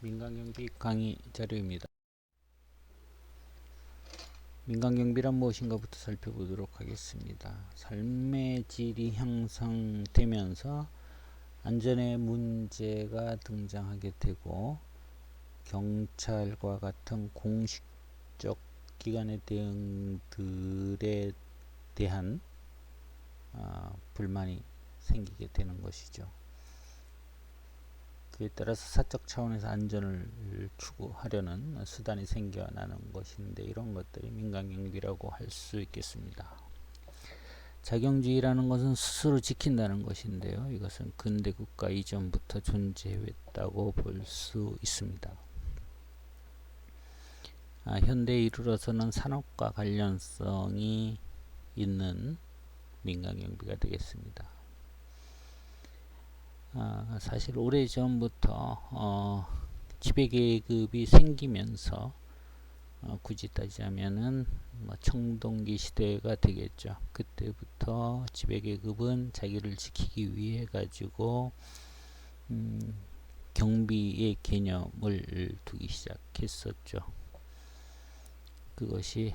민간경비 강의 자료입니다. 민간경비란 무엇인가부터 살펴보도록 하겠습니다. 삶의 질이 향상되면서 안전에 문제가 등장하게 되고 경찰과 같은 공식적 기관의 대응들에 대한 불만이 생기게 되는 것이죠. 그에 따라서 사적 차원에서 안전을 추구하려는 수단이 생겨나는 것인데, 이런 것들이 민간경비라고 할 수 있겠습니다. 자경주의라는 것은 스스로 지킨다는 것인데요. 이것은 근대 국가 이전부터 존재했다고 볼 수 있습니다. 현대에 이르러서는 산업과 관련성이 있는 민간경비가 되겠습니다. 사실 오래전부터 지배계급이 생기면서 굳이 따지자면은 청동기 시대가 되겠죠. 그때부터 지배계급은 자기를 지키기 위해 가지고 경비의 개념을 두기 시작했었죠. 그것이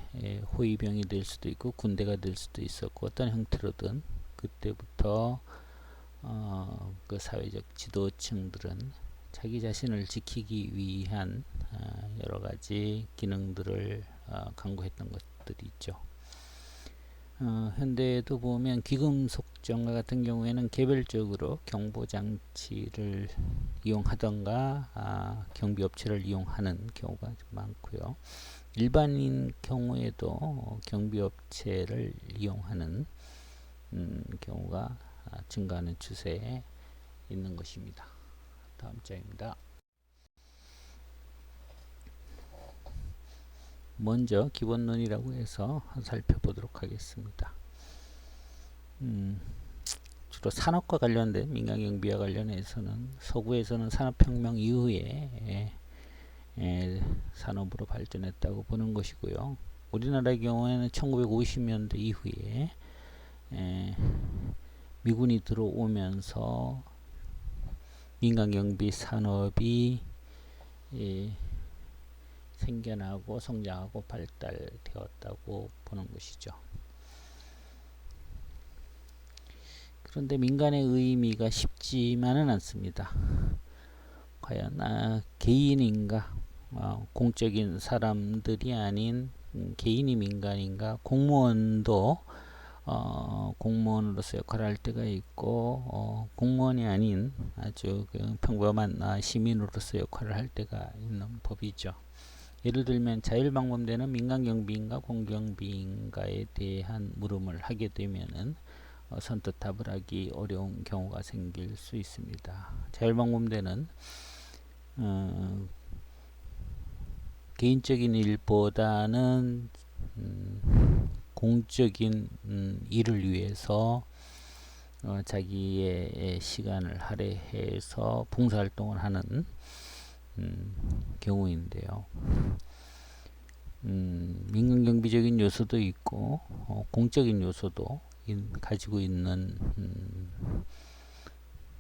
호위병이 될 수도 있고 군대가 될 수도 있었고, 어떤 형태로든 그때부터 그 사회적 지도층들은 자기 자신을 지키기 위한 여러 가지 기능들을 강구했던 것들이 있죠. 현대에도 보면 귀금속정과 같은 경우에는 개별적으로 경보장치를 이용하던가 경비업체를 이용하는 경우가 좀 많고요. 일반인 경우에도 경비업체를 이용하는 경우가 증가하는 추세에 있는 것입니다. 다음 장입니다. 먼저 기본론이라고 해서 살펴보도록 하겠습니다. 주로 산업과 관련된 민간경비와 관련해서는 서구에서는 산업혁명 이후에 산업으로 발전했다고 보는 것이고요. 우리나라의 경우에는 1950년대 이후에 미군이 들어오면서 민간경비 산업이 생겨나고 성장하고 발달되었다고 보는 것이죠. 그런데 민간의 의미가 쉽지만은 않습니다. 과연 개인인가, 공적인 사람들이 아닌 개인이 민간인가, 공무원도 공무원으로서 역할을 할 때가 있고 공무원이 아닌 아주 평범한 시민으로서 역할을 할 때가 있는 법이죠. 예를 들면 자율방범대는 민간경비인가 공경비인가에 대한 물음을 하게 되면은 선뜻 답을 하기 어려운 경우가 생길 수 있습니다. 자율방범대는 개인적인 일보다는 공적인 일을 위해서 자기의 시간을 할애해서 봉사활동을 하는 경우인데요. 민간경비적인 요소도 있고 공적인 요소도 가지고 있는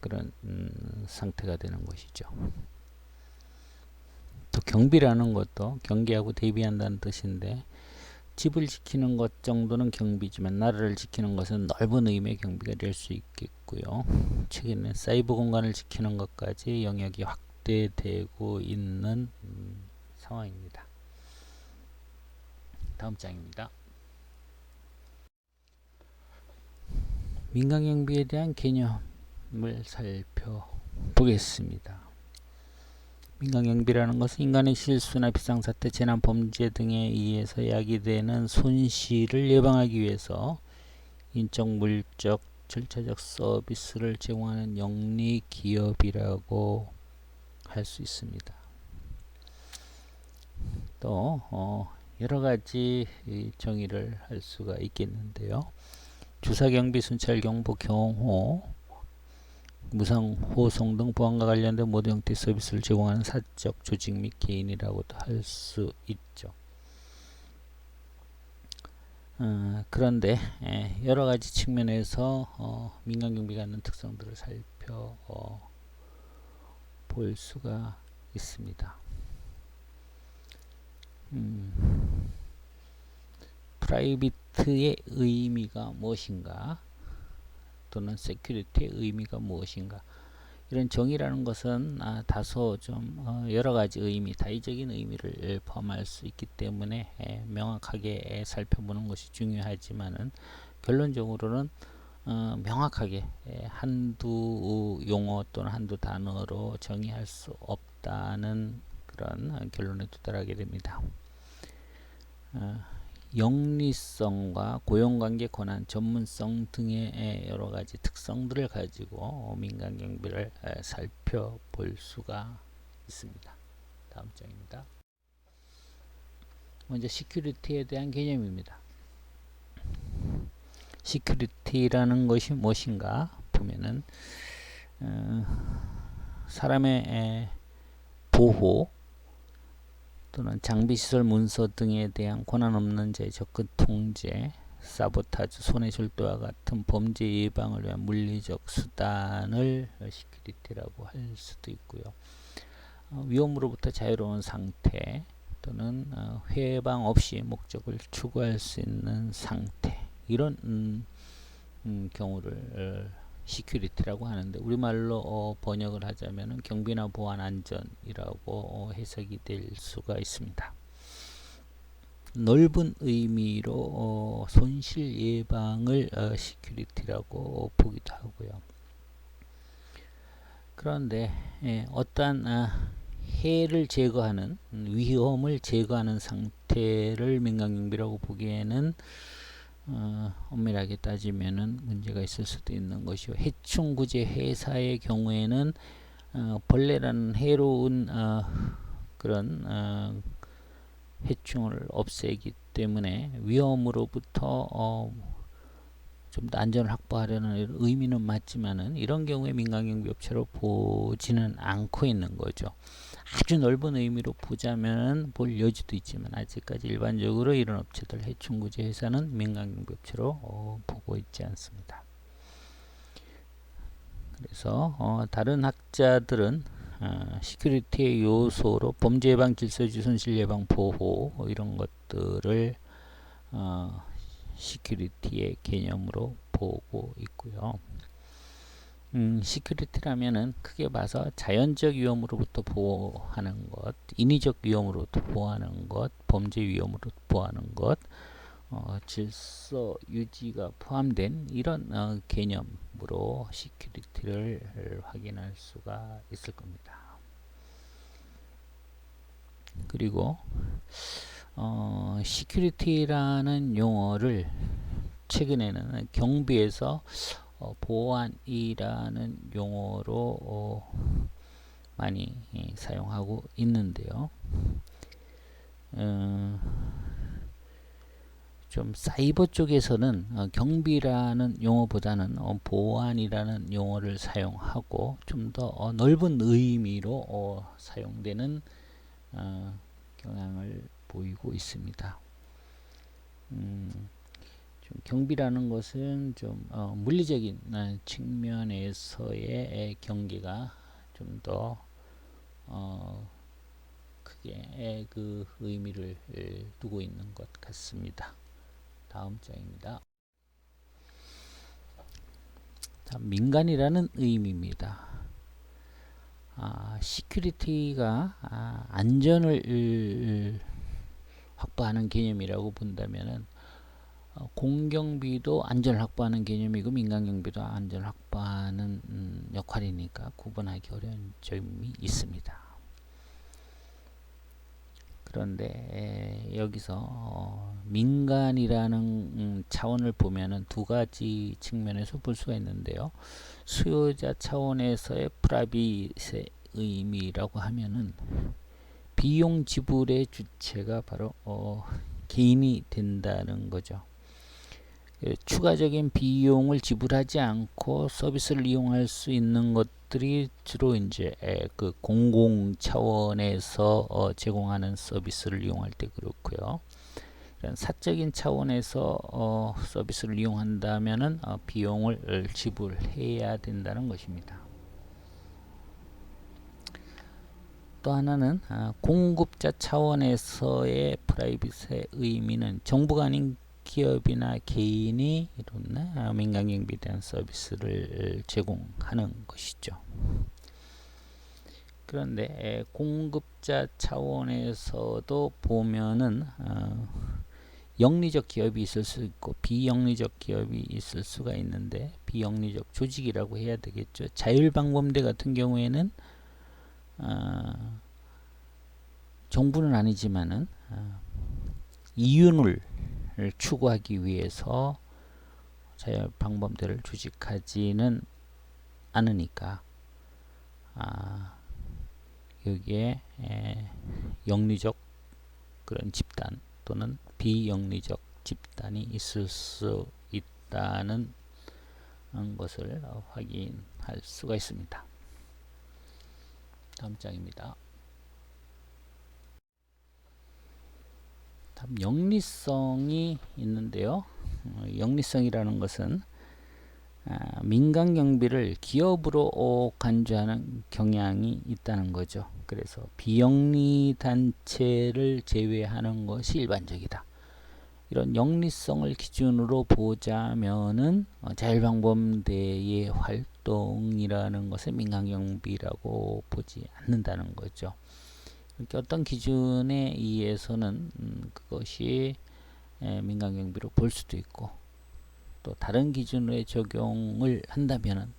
그런 상태가 되는 것이죠. 또 경비라는 것도 경계하고 대비한다는 뜻인데, 집을 지키는 것 정도는 경비지만 나라를 지키는 것은 넓은 의미의 경비가 될 수 있겠고요. 최근에 사이버 공간을 지키는 것까지 영역이 확대되고 있는 상황입니다. 다음 장입니다. 민간경비에 대한 개념을 살펴보겠습니다. 민간경비라는 것은 인간의 실수나 비상사태, 재난, 범죄 등에 의해서 야기되는 손실을 예방하기 위해서 인적, 물적, 절차적 서비스를 제공하는 영리 기업이라고 할 수 있습니다. 또 여러 가지 정의를 할 수가 있겠는데요. 주사경비, 순찰경보, 경호, 무상호송 등 보안과 관련된 모든 형태의 서비스를 제공하는 사적 조직 및 개인이라고도 할 수 있죠. 그런데 여러 가지 측면에서 민간경비가 갖는 특성들을 살펴볼 수가 있습니다. 프라이빗의 의미가 무엇인가, 또는 세큐리티의 의미가 무엇인가, 이런 정의라는 것은 다소 좀 여러가지 의미, 다의적인 의미를 포함할 수 있기 때문에 명확하게 살펴보는 것이 중요하지만은, 결론적으로는 명확하게 한두 용어 또는 한두 단어로 정의할 수 없다는 그런 결론에 도달하게 됩니다. 영리성과 고용관계 권한, 전문성 등의 여러가지 특성들을 가지고 민간경비를 살펴볼 수가 있습니다. 다음 장입니다. 먼저 시큐리티에 대한 개념입니다. 시큐리티라는 것이 무엇인가 보면은 사람의 보호 또는 장비시설 문서 등에 대한 권한 없는 자의 접근 통제, 사보타주, 손해절도와 같은 범죄 예방을 위한 물리적 수단을 시큐리티라고 할 수도 있고요. 위험으로부터 자유로운 상태 또는 회방 없이 목적을 추구할 수 있는 상태, 이런 경우를 시큐리티라고 하는데, 우리말로 번역을 하자면 경비나 보안 안전이라고 해석이 될 수가 있습니다. 넓은 의미로 손실 예방을 시큐리티라고 보기도 하고요. 그런데 어떠한 해를 제거하는, 위험을 제거하는 상태를 민간경비라고 보기에는 엄밀하게 따지면은 문제가 있을 수도 있는 것이요. 해충구제 회사의 경우에는 벌레라는 해로운 그런 해충을 없애기 때문에 위험으로부터 좀 더 안전을 확보하려는 의미는 맞지만은, 이런 경우에 민간경비 업체로 보지는 않고 있는 거죠. 아주 넓은 의미로 보자면 볼 여지도 있지만, 아직까지 일반적으로 이런 업체들, 해충구제 회사는 민간경비 업체로 보고 있지 않습니다. 그래서 다른 학자들은 시큐리티의 요소로 범죄 예방, 질서유지, 손실 예방, 보호 이런 것들을 시큐리티의 개념으로 보고 있고요. 시큐리티라면은 크게 봐서 자연적 위험으로부터 보호하는 것, 인위적 위험으로부터 보호하는 것, 범죄 위험으로부터 보호하는 것, 질서 유지가 포함된 이런 개념으로 시큐리티를 확인할 수가 있을 겁니다. 그리고 시큐리티라는 용어를 최근에는 경비에서 보안이라는 용어로 많이 사용하고 있는데요. 좀 사이버 쪽에서는 경비라는 용어보다는 보안이라는 용어를 사용하고, 좀 더 넓은 의미로 사용되는 경향을 보이고 있습니다. 좀 경비라는 것은 좀 물리적인 측면에서의 경계가 좀 더 크게 그 의미를 두고 있는 것 같습니다. 다음 장입니다. 민간이라는 의미입니다. 시큐리티가 안전을 확보하는 개념이라고 본다면은, 공경비도 안전을 확보하는 개념이고 민간경비도 안전을 확보하는 역할이니까 구분하기 어려운 점이 있습니다. 그런데 여기서 민간이라는 차원을 보면은 두 가지 측면에서 볼 수가 있는데요. 수요자 차원에서의 프라빗의 의미라고 하면은, 비용 지불의 주체가 바로 개인이 된다는 거죠. 추가적인 비용을 지불하지 않고 서비스를 이용할 수 있는 것들이 주로 이제 그 공공 차원에서 제공하는 서비스를 이용할 때 그렇고요. 사적인 차원에서 서비스를 이용한다면은 비용을 지불해야 된다는 것입니다. 또 하나는 공급자 차원에서의 프라이빗의 의미는 정부가 아닌 기업이나 개인이 이런 민간경비에 대한 서비스를 제공하는 것이죠. 그런데 공급자 차원에서도 보면은 영리적 기업이 있을 수 있고 비영리적 기업이 있을 수가 있는데, 비영리적 조직이라고 해야 되겠죠. 자율방범대 같은 경우에는 정부는 아니지만은 이윤을 추구하기 위해서 자율방범대를 조직하지는 않으니까 여기에 영리적 그런 집단 또는 비영리적 집단이 있을 수 있다는 것을 확인할 수가 있습니다. 다음 장입니다. 다음 영리성이 있는데요. 영리성이라는 것은 민간 경비를 기업으로 간주하는 경향이 있다는 거죠. 그래서 비영리 단체를 제외하는 것이 일반적이다. 이런 영리성을 기준으로 보자면은 자율방범대의 활동이라는 것을 민간경비라고 보지 않는다는 거죠. 이렇게 어떤 기준에 의해서는 그것이 민간경비로 볼 수도 있고, 또 다른 기준에 적용을 한다면은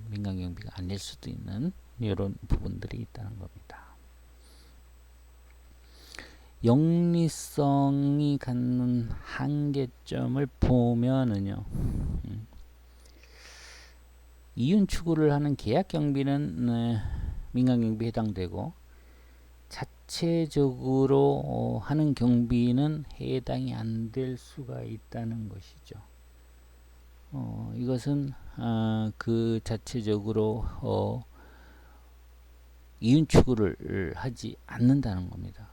민간경비가 아닐 수도 있는 이런 부분들이 있다는 겁니다. 영리성이 갖는 한계점을 보면은요, 이윤 추구를 하는 계약 경비는 민간경비에 해당되고, 자체적으로 하는 경비는 해당이 안 될 수가 있다는 것이죠. 이것은 그 자체적으로 이윤 추구를 하지 않는다는 겁니다.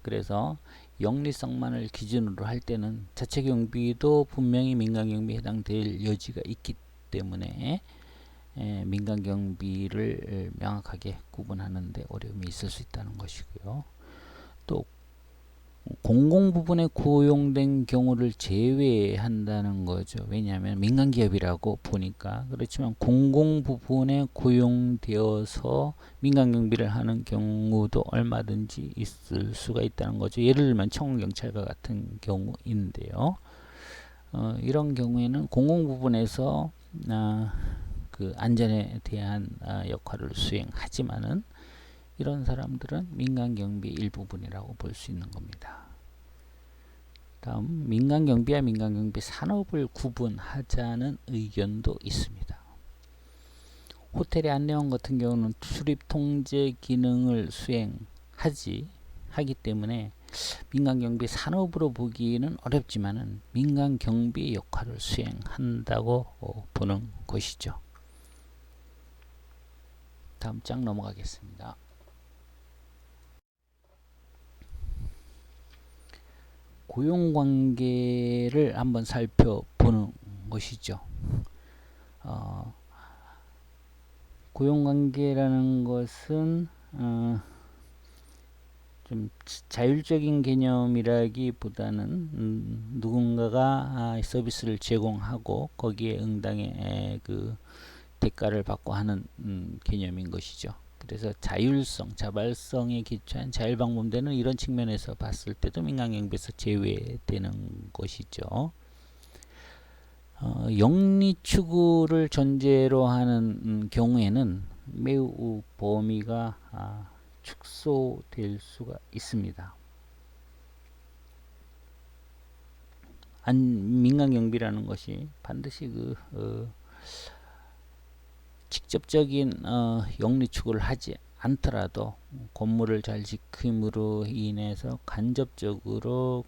그래서 영리성만을 기준으로 할 때는 자체 경비도 분명히 민간 경비에 해당될 여지가 있기 때문에 민간 경비를 명확하게 구분하는데 어려움이 있을 수 있다는 것이고요. 또 공공 부분에 고용된 경우를 제외한다는 거죠. 왜냐하면 민간 기업이라고 보니까. 그렇지만 공공 부분에 고용되어서 민간 경비를 하는 경우도 얼마든지 있을 수가 있다는 거죠. 예를 들면 청원경찰과 같은 경우인데요. 이런 경우에는 공공 부분에서 그 안전에 대한 역할을 수행하지만은 이런 사람들은 민간경비 일부분이라고 볼 수 있는 겁니다. 다음, 민간경비와 민간경비 산업을 구분하자는 의견도 있습니다. 호텔의 안내원 같은 경우는 출입 통제 기능을 수행하기 때문에 민간경비 산업으로 보기는 어렵지만은 민간경비 역할을 수행한다고 보는 것이죠. 다음 장 넘어가겠습니다. 고용관계를 한번 살펴보는 것이죠. 고용관계라는 것은 좀 자율적인 개념이라기보다는 누군가가 서비스를 제공하고 거기에 응당의 그 대가를 받고 하는 개념인 것이죠. 그래서 자율성, 자발성에 기초한 자율방범대는 이런 측면에서 봤을 때도 민간경비에서 제외되는 것이죠. 영리 추구를 전제로 하는 경우에는 매우 범위가 축소될 수가 있습니다. 민간경비라는 것이 반드시 직접적인 영리 추구를 하지 않더라도 건물을 잘 지킴으로 인해서 간접적으로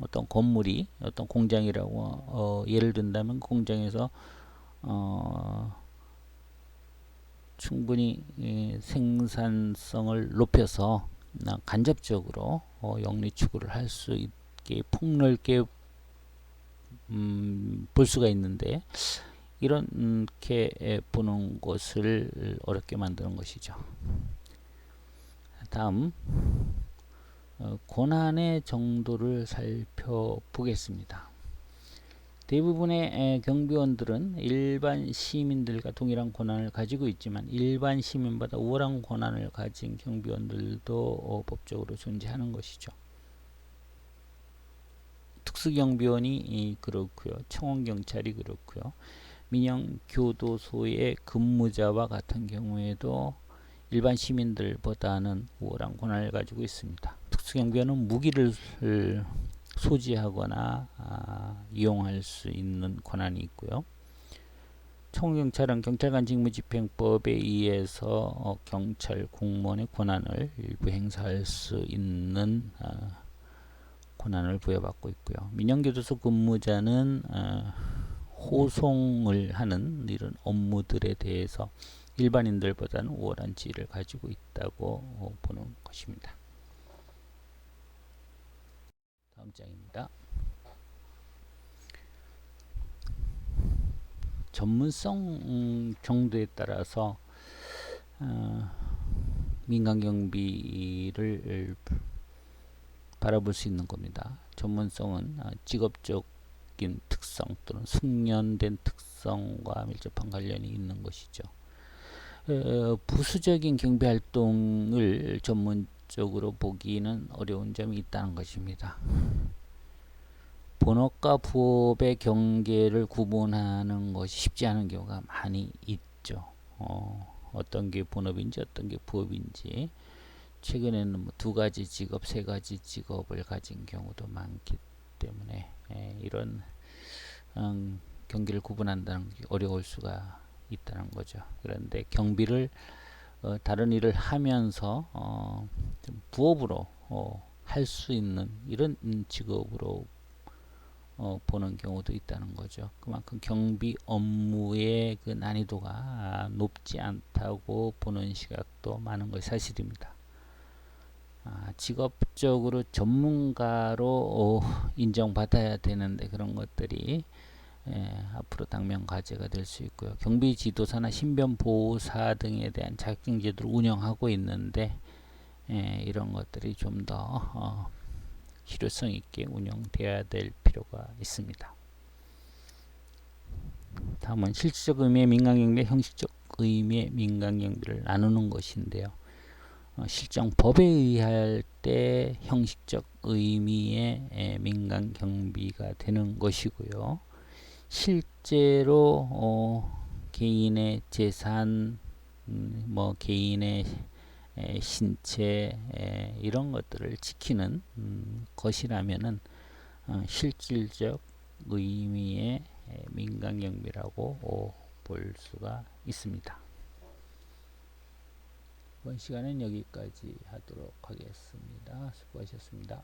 어떤 건물이 어떤 공장이라고 예를 든다면 그 공장에서 충분히 생산성을 높여서 간접적으로 영리 추구를 할 수 있게 폭넓게 볼 수가 있는데 이렇게 보는 것을 어렵게 만드는 것이죠. 다음 권한의 정도를 살펴보겠습니다. 대부분의 경비원들은 일반 시민들과 동일한 권한을 가지고 있지만 일반 시민보다 우월한 권한을 가진 경비원들도 법적으로 존재하는 것이죠. 특수경비원이 그렇고요. 청원경찰이 그렇고요. 민영교도소의 근무자와 같은 경우에도 일반 시민들보다는 우월한 권한을 가지고 있습니다. 특수경비원은 무기를 소지하거나 이용할 수 있는 권한이 있고요. 청경찰은 경찰관 직무집행법에 의해서 경찰 공무원의 권한을 일부 행사할 수 있는 권한을 부여받고 있고요. 민영교도소 근무자는 호송을 하는 이런 업무들에 대해서 일반인들보다는 우월한 지위를 가지고 있다고 보는 것입니다. 다음 장입니다. 전문성 정도에 따라서 민간경비를 바라볼 수 있는 겁니다. 전문성은 직업적인 특성 또는 숙련된 특성과 밀접한 관련이 있는 것이죠. 부수적인 경비활동을 전문적으로 보기는 어려운 점이 있다는 것입니다. 본업과 부업의 경계를 구분하는 것이 쉽지 않은 경우가 많이 있죠. 어떤 게 본업인지 어떤 게 부업인지 최근에는 뭐 2가지 직업, 3가지 직업을 가진 경우도 많기 때문에 이런 경계를 구분한다는 게 어려울 수가 있다는 거죠. 그런데 경비를 다른 일을 하면서 좀 부업으로 할 수 있는 이런 직업으로 보는 경우도 있다는 거죠. 그만큼 경비 업무의 그 난이도가 높지 않다고 보는 시각도 많은 것이 사실입니다. 직업적으로 전문가로 인정받아야 되는데 그런 것들이 앞으로 당면 과제가 될 수 있고요. 경비 지도사나 신변보호사 등에 대한 자격증 제도를 운영하고 있는데 이런 것들이 좀 더 실효성 있게 운영되어야 될 필요가 있습니다. 다음은 실질적 의미의 민간경비, 형식적 의미의 민간경비를 나누는 것인데요. 실정법에 의할 때 형식적 의미의 민간경비가 되는 것이고요. 실제로 개인의 재산, 뭐 개인의 신체 이런 것들을 지키는 것이라면은 실질적 의미의 민간경비라고 볼 수가 있습니다. 이번 시간은 여기까지 하도록 하겠습니다. 수고하셨습니다.